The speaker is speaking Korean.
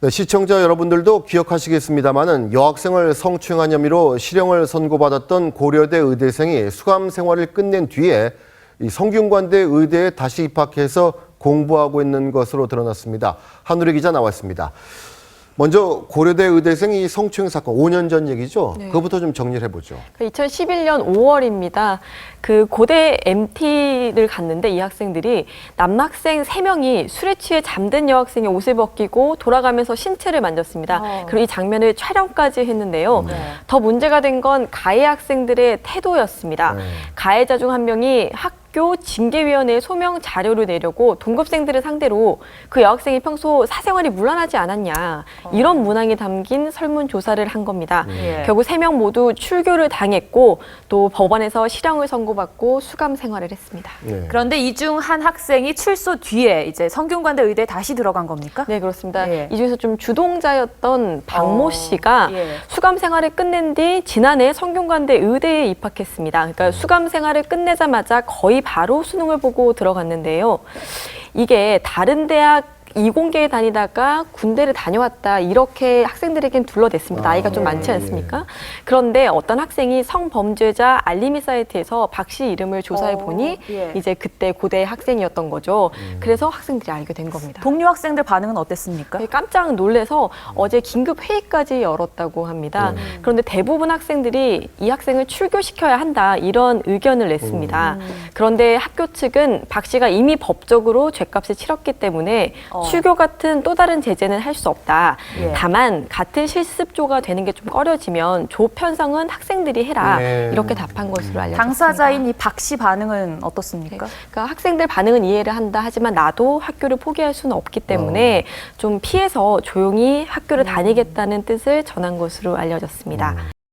네, 시청자 여러분들도 기억하시겠습니다마는 여학생을 성추행한 혐의로 실형을 선고받았던 고려대 의대생이 수감 생활을 끝낸 뒤에 이 성균관대 의대에 다시 입학해서 공부하고 있는 것으로 드러났습니다. 한우리 기자 나왔습니다. 먼저 고려대 의대생이 성추행 사건 5년 전 얘기죠? 네. 그거부터 좀 정리를 해보죠. 2011년 5월입니다. 그 고대 MT를 갔는데 이 학생들이 남학생 3명이 술에 취해 잠든 여학생의 옷을 벗기고 돌아가면서 신체를 만졌습니다. 그리고 이 장면을 촬영까지 했는데요. 더 문제가 된 건 가해 학생들의 태도였습니다. 가해자 중 한 명이 학교 징계위원회에 소명 자료를 내려고 동급생들을 상대로 그 여학생이 평소 사생활이 문란하지 않았냐 이런 문항이 담긴 설문조사를 한 겁니다. 결국 3명 모두 출교를 당했고 또 법원에서 실형을 선고받고 수감 생활을 했습니다. 그런데 이 중 한 학생이 출소 뒤에 이제 성균관대 의대에 다시 들어간 겁니까? 네, 그렇습니다. 이 중에서 좀 주동자였던 박모 씨가 수감 생활을 끝낸 뒤 지난해 성균관대 의대에 입학했습니다. 그러니까 수감 생활을 끝내자마자 거의 바로 수능을 보고 들어갔는데요. 이게 다른 대학 이공계에 다니다가 군대를 다녀왔다 이렇게 학생들에겐 둘러댔습니다. 나이가 좀 많지 않습니까? 그런데 어떤 학생이 성범죄자 알림이 사이트에서 박 씨 이름을 조사해 보니 이제 그때 고대 학생이었던 거죠. 그래서 학생들이 알게 된 겁니다. 동료 학생들 반응은 어땠습니까? 깜짝 놀라서 어제 긴급 회의까지 열었다고 합니다. 그런데 대부분 학생들이 이 학생을 출교시켜야 한다 이런 의견을 냈습니다. 그런데 학교 측은 박 씨가 이미 법적으로 죗값을 치렀기 때문에 출교 같은 또 다른 제재는 할 수 없다. 다만 같은 실습조가 되는 게 좀 꺼려지면 조 편성은 학생들이 해라. 이렇게 답한 것으로 알려졌습니다. 당사자인 이 박 씨 반응은 어떻습니까? 그러니까 학생들 반응은 이해를 한다. 하지만 나도 학교를 포기할 수는 없기 때문에 좀 피해서 조용히 학교를 다니겠다는 뜻을 전한 것으로 알려졌습니다.